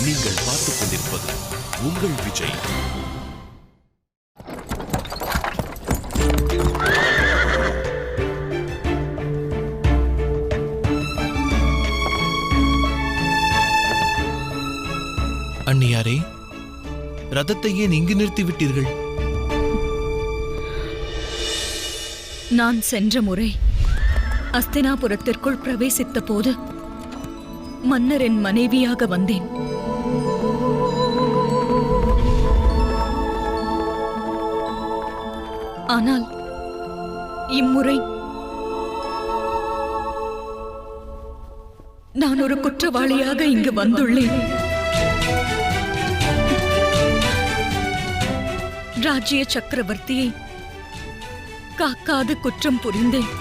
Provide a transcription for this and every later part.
நீங்கள் பார்த்துக் கொண்டிருப்பது உங்கள் விஜய். அண்ணியாரே, ரதத்தை ஏன் இங்கு நிறுத்திவிட்டீர்கள்? நான் சென்ற முறை அஸ்தினாபுரத்திற்குள் பிரவேசித்த போது மன்னரின் மனைவியாக வந்தேன். ஆனால் இம்முறை நான் ஒரு குற்றவாளியாக இங்கு வந்துள்ளேன். ராஜ்ய சக்கரவர்த்தியை காக்காது குற்றம் புரிந்தேன்.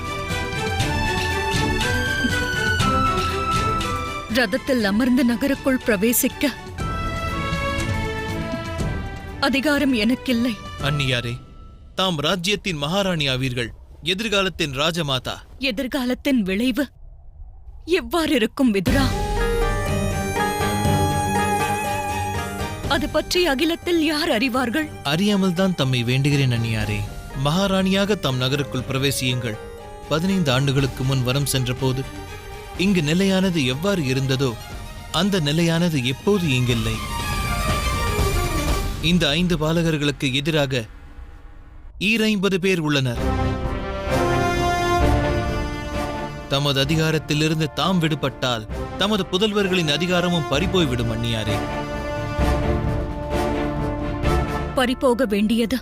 ரதத்தில் அமர்ந்து நகருக்குள் பிரவேசிக்க அதிகாரம் எனக்கில்லை. அண்ணியாரே, தாம் ராஜ்யத்தின் மகாராணி ஆவீர்கள், எதிர்காலத்தின் ராஜமாதா. எதிர்காலத்தின் விளைவு எவ்வாறு இருக்கும் விதுரா? அது பற்றி அகிலத்தில் யார் அறிவார்கள்? அறியாமல் தான் தம்மை வேண்டுகிறேன் அண்ணியாரே. மகாராணியாக தம் நகருக்குள் பிரவேசியுங்கள். 15 ஆண்டுகளுக்கு முன் வரம் சென்ற போது இங்கு நிலையானது எவ்வாறு இருந்ததோ அந்த நிலையானது எப்போது இங்கில்லை. இந்த 5 பாலகர்களுக்கு எதிராக 50 பேர் உள்ளனர். தமது அதிகாரத்திலிருந்து தாம் விடுபட்டால் தமது புதல்வர்களின் அதிகாரமும் பறிபோய்விடும் அண்ணியாரே. பறிபோக வேண்டியது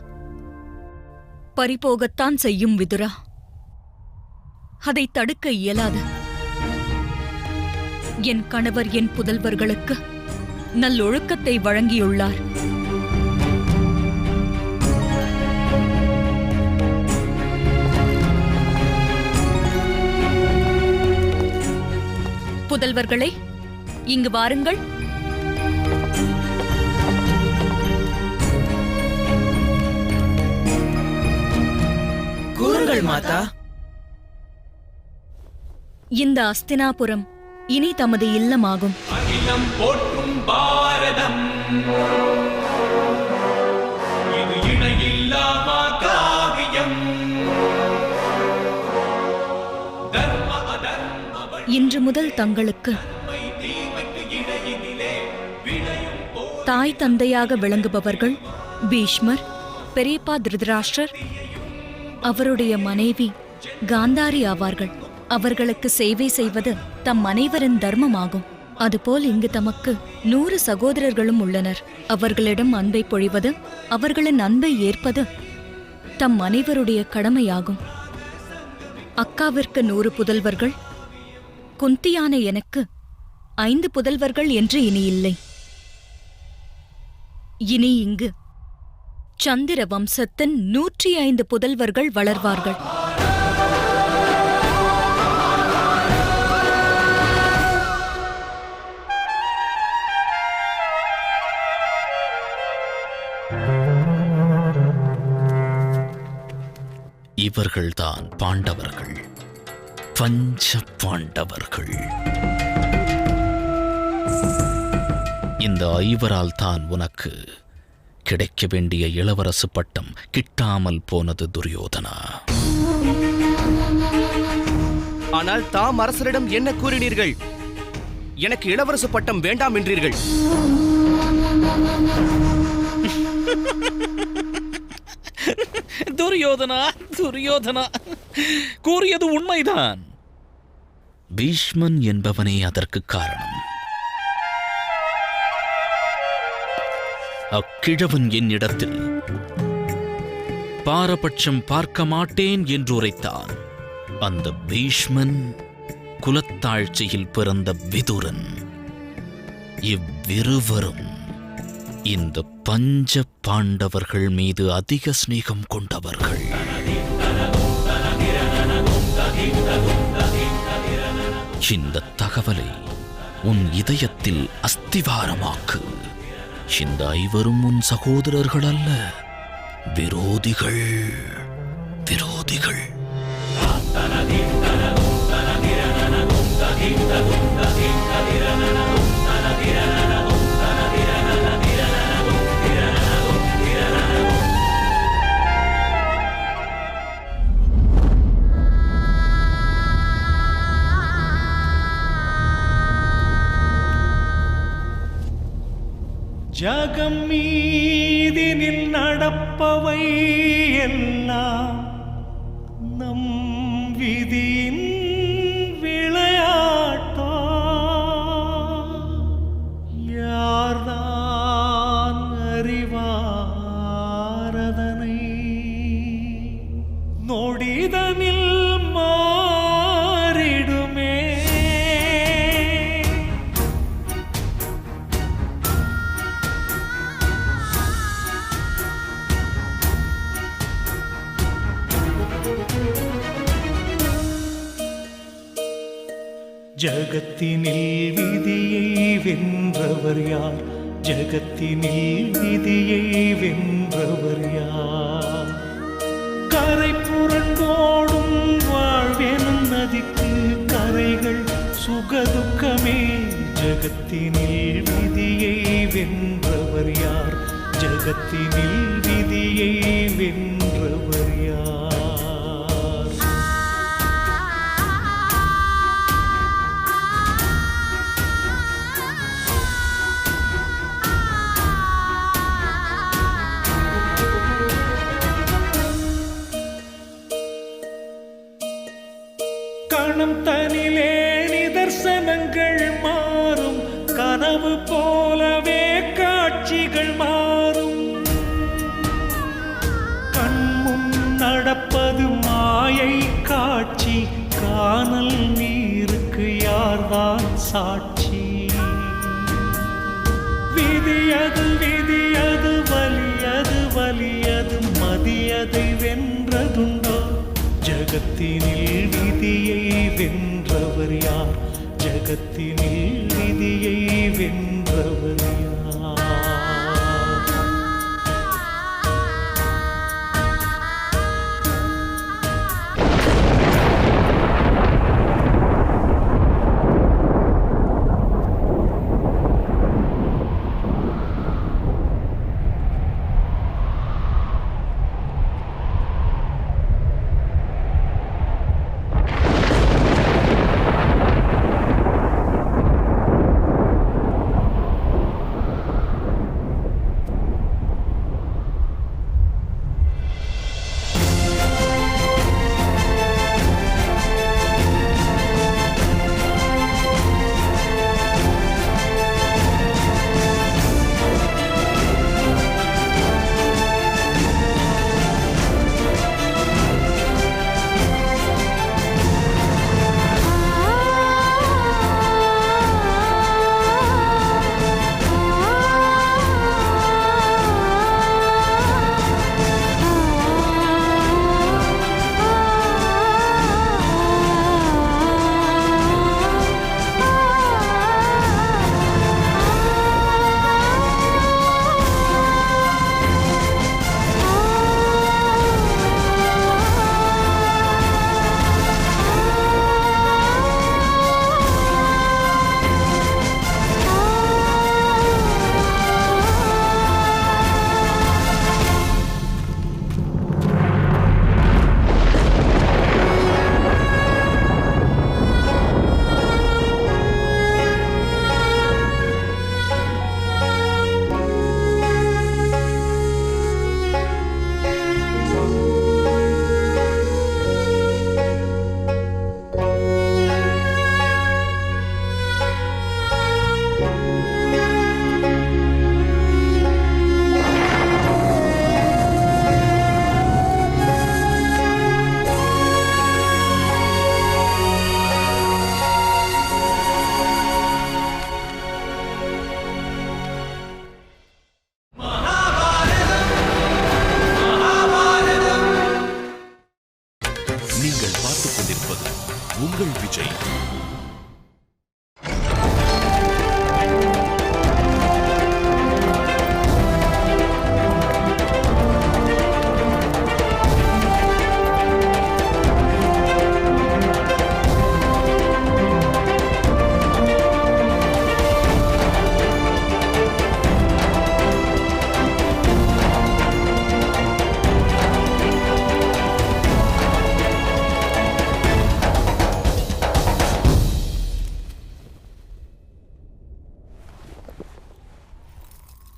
பறிபோகத்தான் செய்யும் விதுரா. அதை தடுக்க இயலாது. என் கணவர் என் புதல்வர்களுக்கு நல்லொழுக்கத்தை வழங்கியுள்ளார். புதல்வர்களே, இங்கு வாருங்கள். கூறுங்கள் மாதா. இந்த அஸ்தினாபுரம் இனி தமது இல்லமாகும். அகிலம் போற்றும் பாரதம், இது இணையில்லா காவியம். இன்று முதல் தங்களுக்கு தாய் தந்தையாக விளங்குபவர்கள் பீஷ்மர், பெரியப்பா திருதராஷ்டிரர், அவருடைய மனைவி காந்தாரி ஆவார்கள். அவர்களுக்கு சேவை செய்வது தம் அனைவரின் தர்மமாகும். அதுபோல் இங்கு தமக்கு 100 சகோதரர்களும் உள்ளனர். அவர்களிடம் அன்பை பொழிவது, அவர்களின் அன்பை ஏற்பது தம் அனைவருடைய கடமையாகும். அக்காவிற்கு 100 புதல்வர்கள், குந்தியான எனக்கு 5 புதல்வர்கள் என்று இனி இல்லை. இனி இங்கு சந்திர வம்சத்தின் 105 புதல்வர்கள் வளர்வார்கள். இவர்கள்தான் பாண்டவர்கள், பஞ்ச பாண்டவர்கள். இந்த 5வரால் தான் உனக்கு கிடைக்க வேண்டிய இளவரசு பட்டம் கிட்டாமல் போனது துரியோதனா. ஆனால் தாம் அரசரிடம் என்ன கூறினீர்கள்? எனக்கு இளவரசு பட்டம் வேண்டாம் என்றீர்கள். துரியோதனா, துரியோதனா கூறியது உண்மைதான். பீஷ்மன் என்பவனே அதற்கு காரணம். அக்கிழவன் என்னிடத்தில் பாரபட்சம் பார்க்க மாட்டேன் என்று உரைத்தான். அந்த பீஷ்மன் குலத்தாழ்ச்சியில் பிறந்த விதுரன். இவ்விருவரும் இந்த பஞ்ச பாண்டவர்கள் மீது அதிக சிநேகம் கொண்டவர்கள். இந்த தகவலை உன் இதயத்தில் அஸ்திவாரமாக்கு. இந்த 5வரும் உன் சகோதரர்கள் அல்ல, விரோதிகள். விரோதிகள். ஜகம் மீதினில் நடப்பவை எல்லாம் நம் விதியின் விளையாட்டோ யார்தான் அறிவாரதனை நொடிதனில் மாறிடுமே. ஜகத்தினில் விதியை வென்றவர் யார்? ஜகத்தினில் விதியை வென்றவர் யார்? கரை புரண்டோடும் வாழ்வெனும் நதிக்கு கரைகள் சுகதுக்கமே. ஜகத்தினில் விதியை வென்றவர் யார்? ஜகத்தினில் விதியை வென்றவர் யார்? கணம் தனிலே நிதர்சனங்கள் மாறும், கனவு போலவே காட்சிகள் மாறும். கண்முன் நடப்பது மாயை காட்சி, காணல் நீருக்கு யார்தான் சாட்சி? விதியது விதியது வலியது வலியது மதியதை வென்றதுண்டோ? ஜகத்தினில் விதியை வென்றவர் யார்? ஜகத்தினில் விதியை வென்றவர் யார்?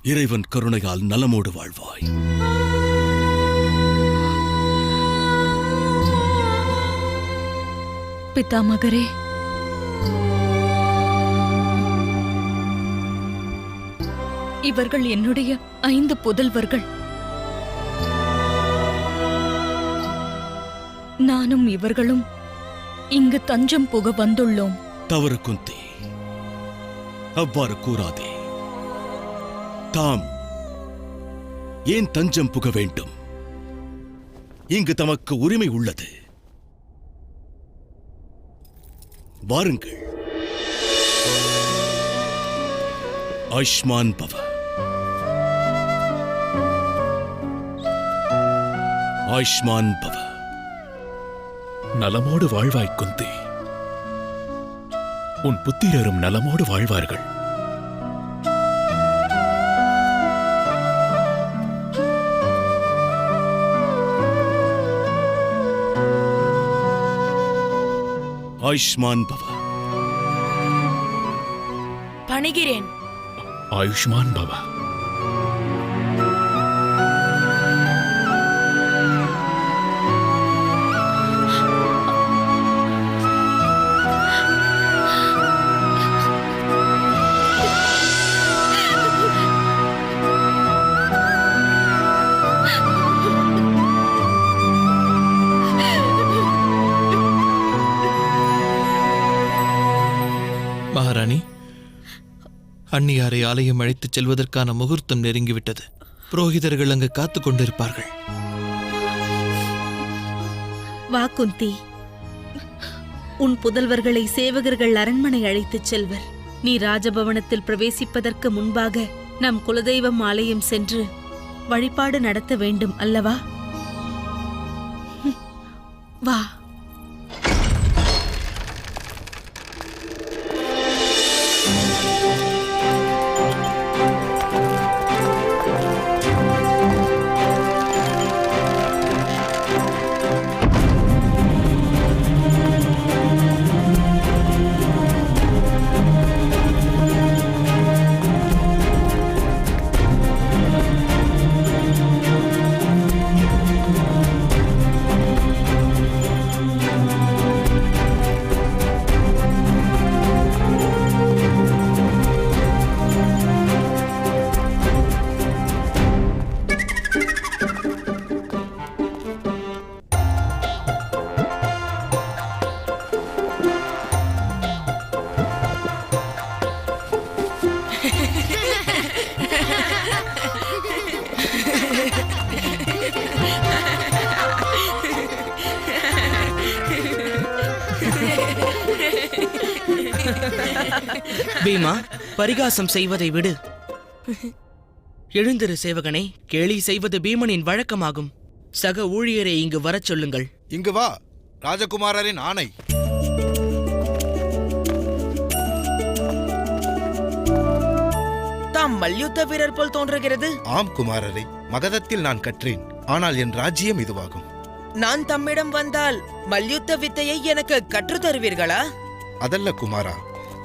இறைவன் கருணையால் நலமோடு வாழ்வாய். பிதாமகரே, இவர்கள் என்னுடைய 5 புதல்வர்கள். நானும் இவர்களும் இங்கு தஞ்சம் புக வந்துள்ளோம். தவறு குந்தி, அவ்வாறு கூறாதே. தாம் ஏன் தஞ்சம் புக வேண்டும்? இங்கு தமக்கு உரிமை உள்ளது. வாருங்கள். ஆயுஷ்மான் பவ. ஆயுஷ்மான் பவ. நலமோடு வாழ்வாய் குந்தி. உன் புத்திரரும் நலமோடு வாழ்வார்கள். ஆயுஷ்மான் பவ. பணிகிறேன். ஆயுஷ்மான் பவ. மகாராணி, அந்நியாரை ஆலயம் அழைத்துச் செல்வதற்கான முகூர்த்தம் நெருங்கிவிட்டது. புரோகிதர்கள் அங்கு காத்துக் கொண்டிருப்பார்கள். வா குந்தி, உன் புதல்வர்களை சேவகர்கள் அரண்மனை அழைத்துச் செல்வர். நீ ராஜபவனத்தில் பிரவேசிப்பதற்கு முன்பாக நம் குலதெய்வம் ஆலயம் சென்று வழிபாடு நடத்த வேண்டும் அல்லவா? வா. பீமா, பரிகாசம் செய்வதை விடு. எழுந்திரு சேவகனே. கேலி செய்வது பீமனின் வழக்கமாகும். சக ஊழியரை இங்கு வரச் சொல்லுங்கள். இங்கு வா. ராஜகுமாரரின் ஆணை. தாம் மல்யுத்த வீரர் போல் தோன்றுகிறது. ஆம் குமாரரே, மகதத்தில் நான் கற்றேன். ஆனால் என் ராஜ்யம் இதுவாகும். நான் தம்மிடம் வந்தால் மல்யுத்த வித்தையை எனக்கு கற்றுத் தருவீர்களா? அதல்ல குமாரா,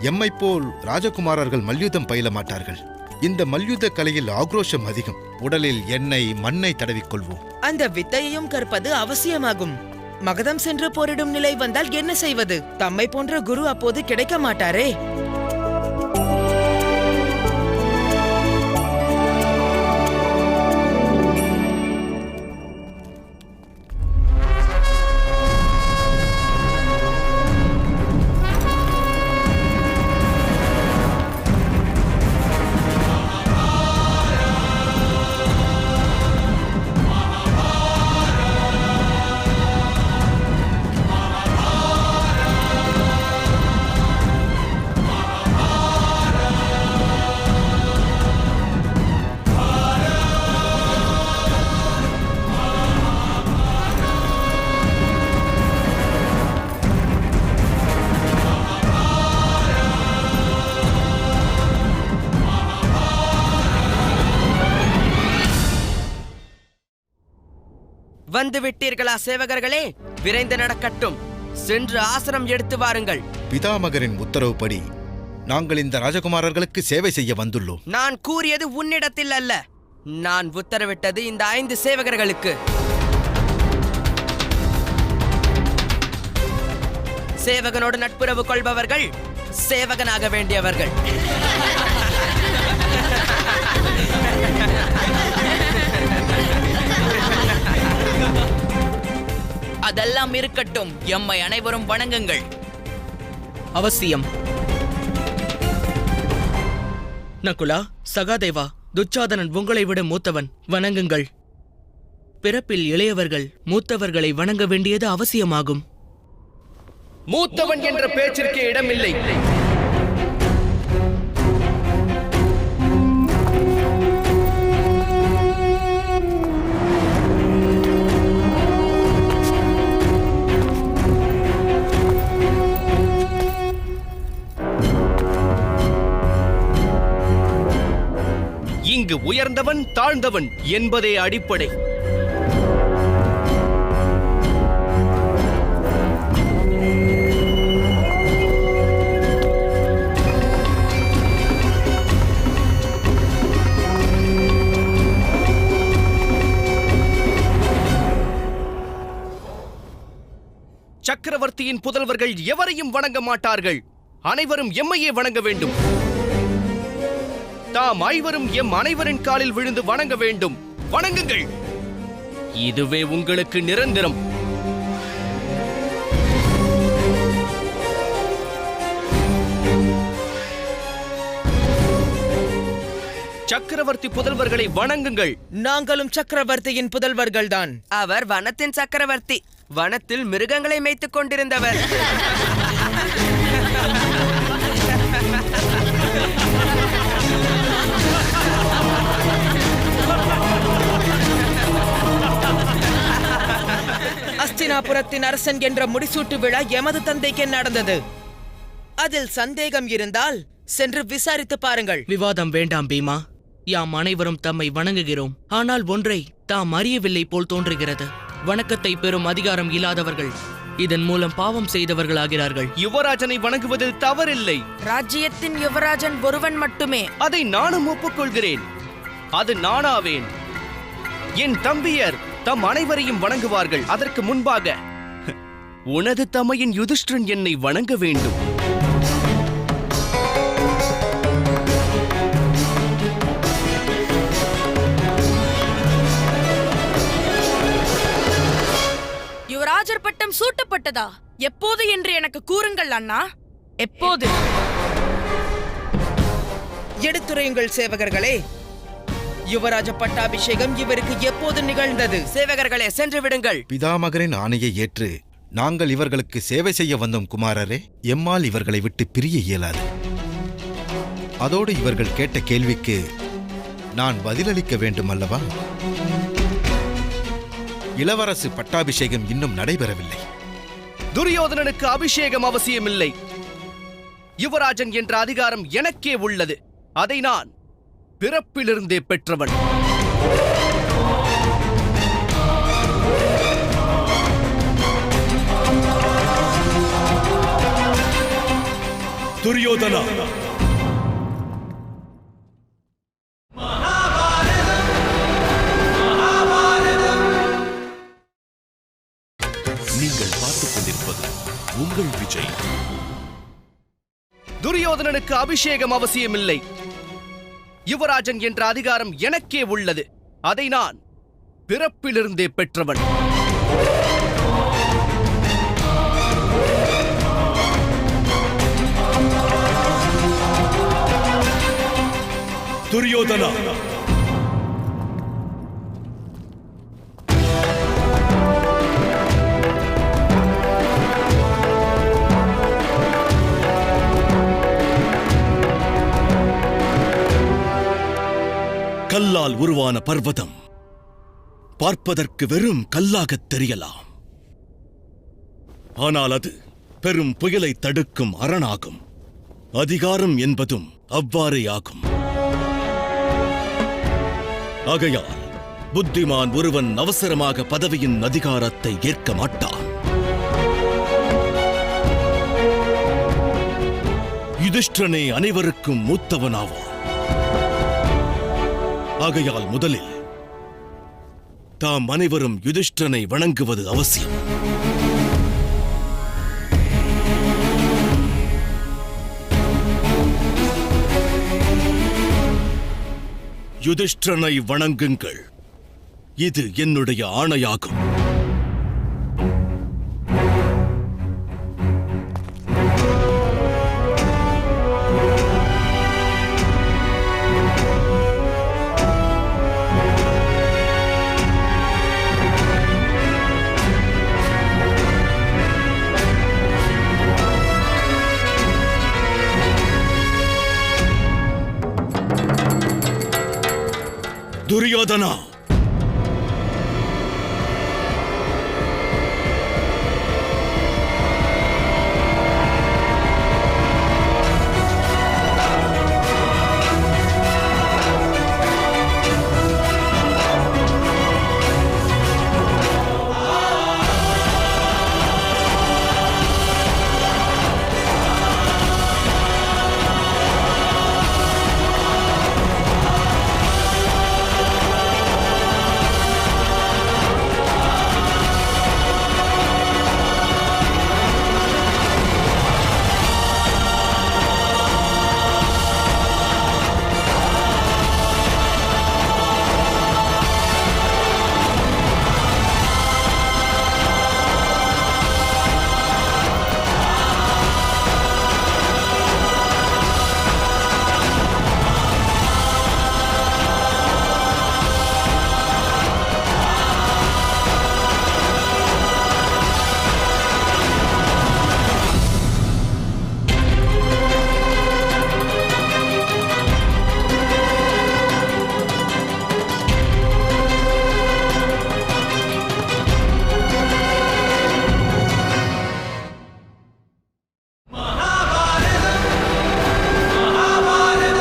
எம்மைப் போல் ராஜகுமாரர்கள் மல்யுத்தம் பயில மாட்டார்கள். இந்த மல்யுத்த கலையில் ஆக்ரோஷம் அதிகம். உடலில் எண்ணெய் மண்ணை தடவிக்கொள்வோம். அந்த வித்தையையும் கற்பது அவசியமாகும். மகதம் சென்று போரிடும் நிலை வந்தால் என்ன செய்வது? தம்மை போன்ற குரு அப்போது கிடைக்க மாட்டாரே. வந்து விட்டீர்களா சேவகர்களே? விரைந்து நடக்கட்டும். சென்று ஆசனம் எடுத்து வாருங்கள். பிதாமகரின் உத்தரவுப்படி நாங்கள் இந்த ராஜகுமாரர்களுக்கு சேவை செய்ய வந்துள்ளோம். நான் கூறியது உன்னிடத்தில் அல்ல, நான் உத்தரவிட்டது இந்த 5 சேவகர்களுக்கு. சேவகனோடு நட்புறவு கொள்பவர்கள் சேவகனாக வேண்டியவர்கள். அதெல்லாம் இருக்கட்டும், எம்மை அனைவரும் வணங்குங்கள். அவசியம். நகுலா, சகாதேவா, துச்சாதனன் உங்களை விட மூத்தவன், வணங்குங்கள். பிறப்பில் இளையவர்கள் மூத்தவர்களை வணங்க வேண்டியது அவசியமாகும். மூத்தவன் என்ற பேச்சிற்கு இடமில்லை. இங்கு உயர்ந்தவன் தாழ்ந்தவன் என்பதே அடிப்படை. சக்கரவர்த்தியின் புதல்வர்கள் எவரையும் வணங்க மாட்டார்கள். அனைவரும் எம்மையே வணங்க வேண்டும். தாம் ஐவரும் எம் அனைவரின் காலில் விழுந்து வணங்க வேண்டும். வணங்குங்கள். இதுவே உங்களுக்கு நிரந்தரம். சக்கரவர்த்தி புதல்வர்களை வணங்குங்கள். நாங்களும் சக்கரவர்த்தியின் புதல்வர்கள்தான். அவர் வனத்தின் சக்கரவர்த்தி, வனத்தில் மிருகங்களை மேய்த்துக் கொண்டிருந்தவர். அஸ்தினாபுரத்தின் அரசன் என்ற முடிசூட்டு விழா எமது தந்தைக்கு நடந்தது. அதில் சந்தேகம் இருந்தால் சென்று விசாரித்து பாருங்கள். விவாதம் வேண்டாம் பீமா. யாம் அனைவரும் தம்மை வணங்குகிறோம். ஆனால் ஒன்றை தாம் அறியவில்லை போல் தோன்றுகிறது. வணக்கத்தை பெறும் அதிகாரம் இல்லாதவர்கள் இதன் மூலம் பாவம் செய்தவர்களாகிறார்கள். யுவராஜனை வணங்குவதில் தவறில்லை. ராஜ்யத்தின் யுவராஜன் ஒருவன் மட்டுமே. அதை நானும் ஒப்புக்கொள்கிறேன். அது நானாவேன். என் தம்பியர் தம் அனைவரையும் வணங்குவார்கள். அதற்கு முன்பாக உனது தமையின் யுதிஷ்டிரன் என்னை வணங்க வேண்டும். யுவராஜர் பட்டம் சூட்டப்பட்டதா? எப்போது என்று எனக்கு கூறுங்கள் அண்ணா. எப்போது? எடுத்துரையுங்கள் சேவகர்களே. யுவராஜ பட்டாபிஷேகம் இவருக்கு எப்போது நிகழ்ந்தது? சேவகர்களே, சென்று விடுங்கள். பிதாமகரின் ஆணையை ஏற்று நாங்கள் இவர்களுக்கு சேவை செய்ய வந்தோம் குமாரரே. எம்மால் இவர்களை விட்டு பிரிய இயலாது. அதோடு இவர்கள் கேட்ட கேள்விக்கு நான் பதிலளிக்க வேண்டும் அல்லவா? இளவரசு பட்டாபிஷேகம் இன்னும் நடைபெறவில்லை. துரியோதனனுக்கு அபிஷேகம் அவசியமில்லை. யுவராஜன் என்ற அதிகாரம் எனக்கே உள்ளது. அதை நான் பிறப்பிலிருந்தே பெற்றவன். துரியோதனா, நீங்கள் பார்த்துக் கொண்டிருப்பது உங்கள் விஜய். துரியோதனனுக்கு அபிஷேகம் அவசியமில்லை. யுவராஜன் என்ற அதிகாரம் எனக்கே உள்ளது. அதை நான் பிறப்பிலிருந்தே பெற்றவன். துரியோதனா, கல்லால் உருவான பர்வதம் பார்ப்பதற்கு வெறும் கல்லாகத் தெரியலாம். ஆனால் அது பெரும் புயலை தடுக்கும் அரணாகும். அதிகாரம் என்பதும் அவ்வாறே ஆகும். ஆகையால் புத்திமான் ஒருவன் அவசரமாக பதவியின் அதிகாரத்தை ஏற்க மாட்டான். யுதிஷ்டிரனே அனைவருக்கும் மூத்தவனாவான். ஆகையால் முதலில் தாம் அனைவரும் யுதிஷ்டிரனை வணங்குவது அவசியம். யுதிஷ்டிரனை வணங்குங்கள். இது என்னுடைய ஆணையாகும். துரியோதனா,